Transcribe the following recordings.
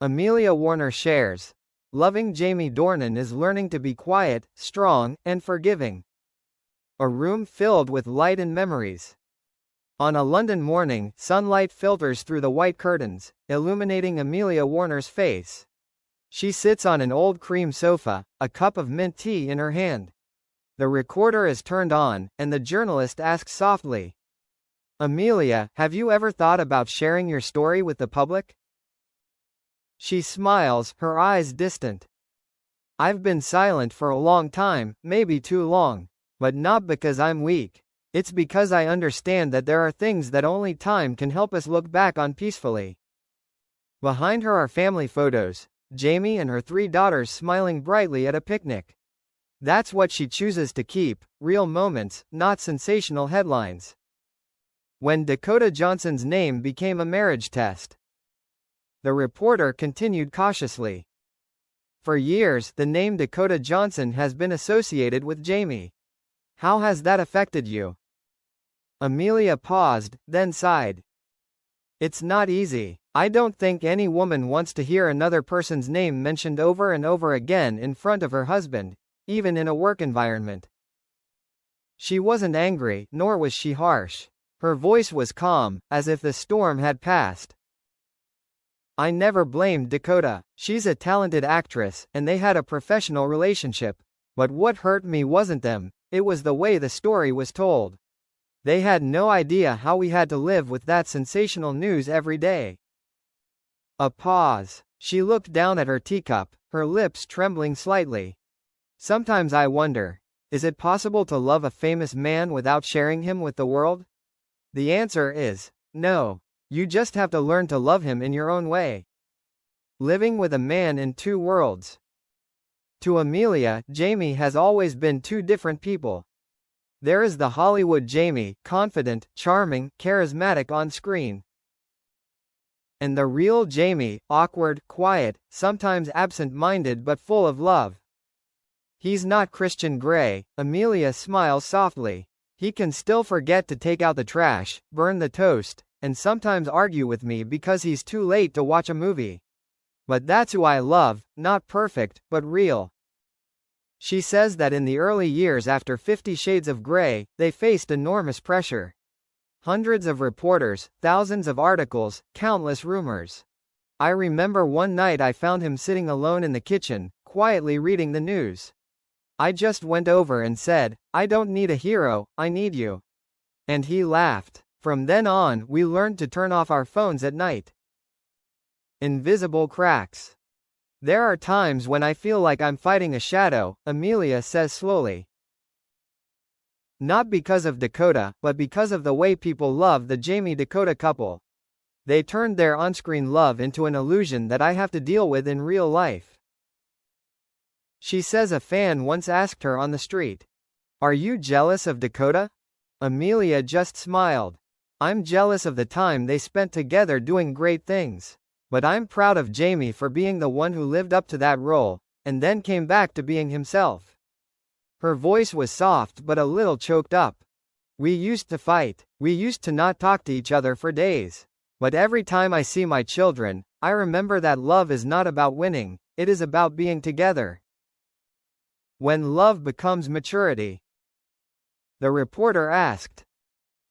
Amelia Warner shares. Loving Jamie Dornan is learning to be quiet, strong, and forgiving. A room filled with light and memories. On a London morning, sunlight filters through the white curtains, illuminating Amelia Warner's face. She sits on an old cream sofa, a cup of mint tea in her hand. The recorder is turned on, and the journalist asks softly, "Amelia, have you ever thought about sharing your story with the public?" She smiles, her eyes distant. "I've been silent for a long time, maybe too long. But not because I'm weak. It's because I understand that there are things that only time can help us look back on peacefully." Behind her are family photos, Jamie and her 3 daughters smiling brightly at a picnic. That's what she chooses to keep, real moments, not sensational headlines. When Dakota Johnson's name became a marriage test. The reporter continued cautiously. For years, the name Dakota Johnson has been associated with Jamie. How has that affected you? Amelia paused, then sighed. It's not easy. I don't think any woman wants to hear another person's name mentioned over and over again in front of her husband, even in a work environment. She wasn't angry, nor was she harsh. Her voice was calm, as if the storm had passed. I never blamed Dakota. She's a talented actress, and they had a professional relationship. But what hurt me wasn't them, it was the way the story was told. They had no idea how we had to live with that sensational news every day. A pause. She looked down at her teacup, her lips trembling slightly. Sometimes I wonder, is it possible to love a famous man without sharing him with the world? The answer is no. You just have to learn to love him in your own way. Living with a man in 2 worlds. To Amelia, Jamie has always been 2 different people. There is the Hollywood Jamie, confident, charming, charismatic on screen. And the real Jamie, awkward, quiet, sometimes absent-minded but full of love. He's not Christian Grey, Amelia smiles softly. He can still forget to take out the trash, burn the toast, and sometimes argue with me because he's too late to watch a movie. But that's who I love, not perfect, but real. She says that in the early years after 50 Shades of Grey, they faced enormous pressure. Hundreds of reporters, thousands of articles, countless rumors. I remember one night I found him sitting alone in the kitchen, quietly reading the news. I just went over and said, "I don't need a hero, I need you." And he laughed. From then on, we learned to turn off our phones at night. Invisible cracks. There are times when I feel like I'm fighting a shadow, Amelia says slowly. Not because of Dakota, but because of the way people love the Jamie-Dakota couple. They turned their on-screen love into an illusion that I have to deal with in real life. She says a fan once asked her on the street, "Are you jealous of Dakota?" Amelia just smiled. "I'm jealous of the time they spent together doing great things. But I'm proud of Jamie for being the one who lived up to that role, and then came back to being himself." Her voice was soft but a little choked up. "We used to fight. We used to not talk to each other for days. But every time I see my children, I remember that love is not about winning, it is about being together." When love becomes maturity. The reporter asked.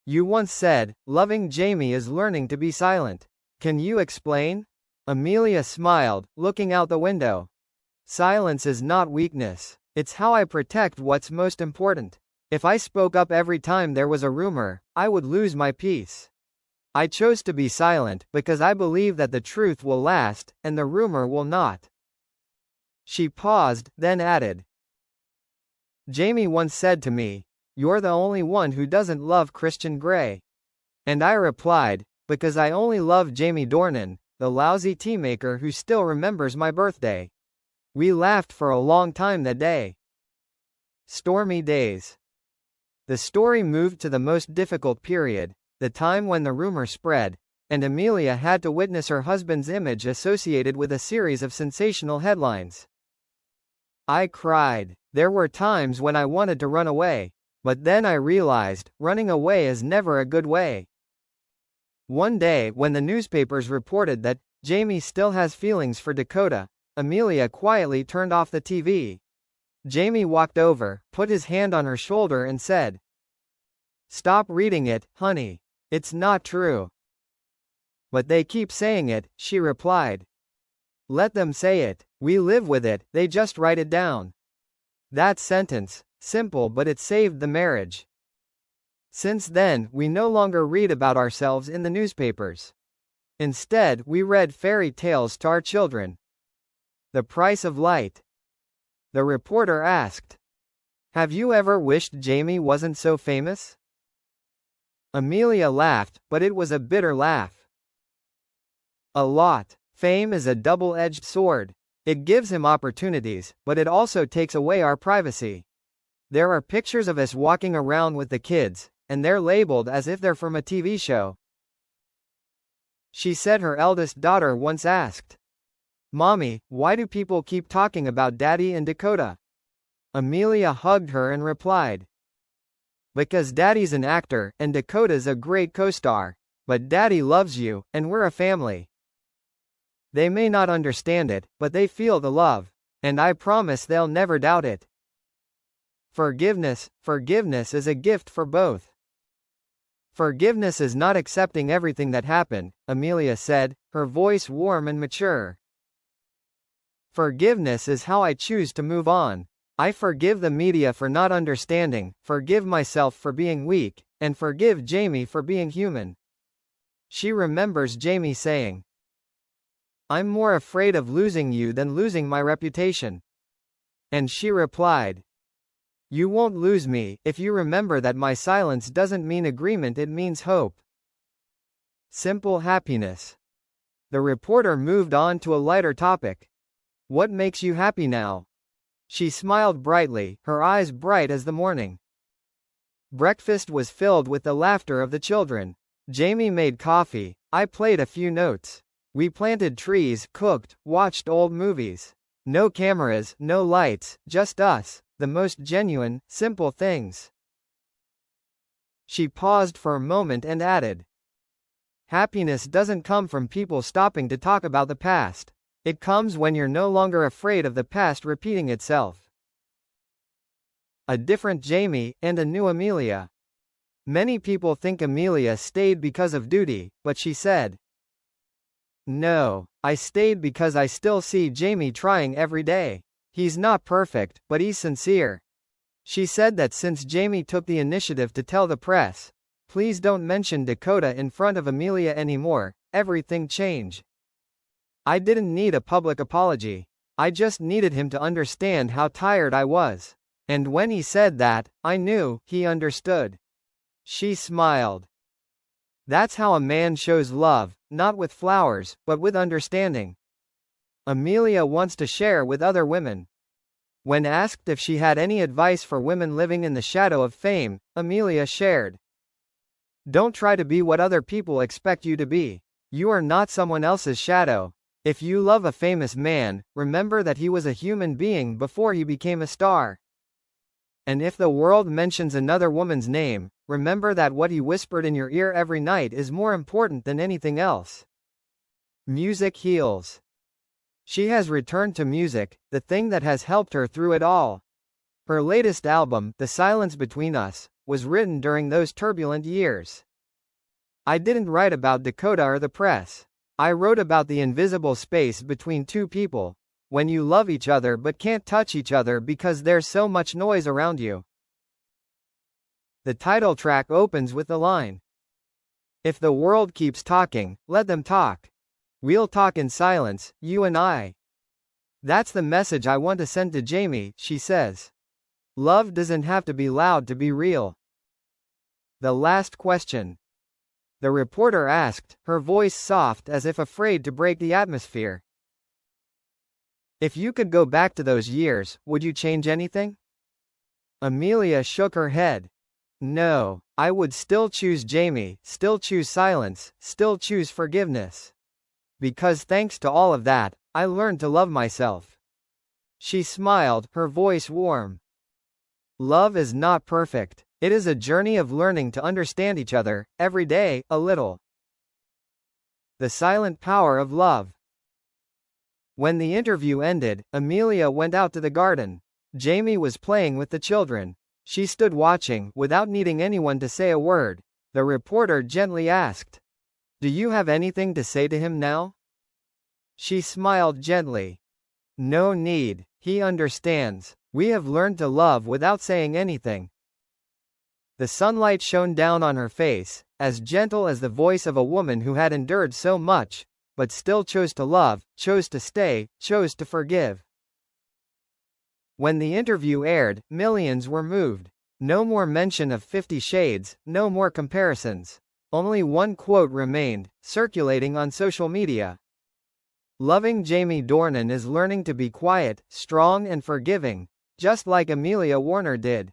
"You once said, loving Jamie is learning to be silent. Can you explain?" Amelia smiled, looking out the window. "Silence is not weakness. It's how I protect what's most important. If I spoke up every time there was a rumor, I would lose my peace. I chose to be silent because I believe that the truth will last, and the rumor will not." She paused, then added, "Jamie once said to me, 'You're the only one who doesn't love Christian Grey.' And I replied, 'Because I only love Jamie Dornan, the lousy tea maker who still remembers my birthday.' We laughed for a long time that day." Stormy days. The story moved to the most difficult period, the time when the rumor spread, and Amelia had to witness her husband's image associated with a series of sensational headlines. I cried. There were times when I wanted to run away, but then I realized, running away is never a good way. One day, when the newspapers reported that Jamie still has feelings for Dakota. Amelia quietly turned off the TV. Jamie walked over, put his hand on her shoulder and said, "Stop reading it, honey. It's not true." "But they keep saying it," she replied. "Let them say it. We live with it, they just write it down." That sentence, simple but it saved the marriage. Since then, we no longer read about ourselves in the newspapers. Instead, we read fairy tales to our children. The price of light. The reporter asked, "Have you ever wished Jamie wasn't so famous?" Amelia laughed, but it was a bitter laugh. "A lot. Fame is a double-edged sword. It gives him opportunities, but it also takes away our privacy. There are pictures of us walking around with the kids, and they're labeled as if they're from a TV show." She said her eldest daughter once asked, "Mommy, why do people keep talking about Daddy and Dakota?" Amelia hugged her and replied, "Because Daddy's an actor, and Dakota's a great co-star. But Daddy loves you, and we're a family. They may not understand it, but they feel the love. And I promise they'll never doubt it." Forgiveness is a gift for both. "Forgiveness is not accepting everything that happened," Amelia said, her voice warm and mature. "Forgiveness is how I choose to move on. I forgive the media for not understanding, forgive myself for being weak, and forgive Jamie for being human." She remembers Jamie saying, "I'm more afraid of losing you than losing my reputation." And she replied, "You won't lose me, if you remember that my silence doesn't mean agreement, it means hope." Simple happiness. The reporter moved on to a lighter topic. "What makes you happy now?" She smiled brightly, her eyes bright as the morning. Breakfast was filled with the laughter of the children. Jamie made coffee, I played a few notes. We planted trees, cooked, watched old movies. No cameras, no lights, just us, the most genuine, simple things. She paused for a moment and added, "Happiness doesn't come from people stopping to talk about the past. It comes when you're no longer afraid of the past repeating itself." A different Jamie, and a new Amelia. Many people think Amelia stayed because of duty, but she said, "No, I stayed because I still see Jamie trying every day. He's not perfect, but he's sincere." She said that since Jamie took the initiative to tell the press, "Please don't mention Dakota in front of Amelia anymore," everything changed. "I didn't need a public apology. I just needed him to understand how tired I was. And when he said that, I knew he understood." She smiled. "That's how a man shows love, not with flowers, but with understanding." Amelia wants to share with other women. When asked if she had any advice for women living in the shadow of fame, Amelia shared, "Don't try to be what other people expect you to be. You are not someone else's shadow. If you love a famous man, remember that he was a human being before he became a star. And if the world mentions another woman's name, remember that what he whispered in your ear every night is more important than anything else." Music heals. She has returned to music, the thing that has helped her through it all. Her latest album, The Silence Between Us, was written during those turbulent years. "I didn't write about Dakota or the press. I wrote about the invisible space between two people, when you love each other but can't touch each other because there's so much noise around you." The title track opens with the line, "If the world keeps talking, let them talk. We'll talk in silence, you and I." "That's the message I want to send to Jamie," she says. "Love doesn't have to be loud to be real." The last question. The reporter asked, her voice soft as if afraid to break the atmosphere. "If you could go back to those years, would you change anything?" Amelia shook her head. "No, I would still choose Jamie, still choose silence, still choose forgiveness. Because thanks to all of that, I learned to love myself." She smiled, her voice warm. Love is not perfect. It is a journey of learning to understand each other, every day, a little. The silent power of love. When the interview ended, Amelia went out to the garden. Jamie was playing with the children. She stood watching, without needing anyone to say a word. The reporter gently asked, "Do you have anything to say to him now?" She smiled gently. "No need, he understands. We have learned to love without saying anything." The sunlight shone down on her face, as gentle as the voice of a woman who had endured so much, but still chose to love, chose to stay, chose to forgive. When the interview aired, millions were moved. No more mention of 50 Shades, no more comparisons. Only one quote remained, circulating on social media. "Loving Jamie Dornan is learning to be quiet, strong and forgiving, just like Amelia Warner did."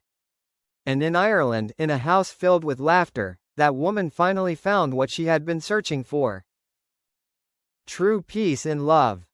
And in Ireland, in a house filled with laughter, that woman finally found what she had been searching for. True peace in love.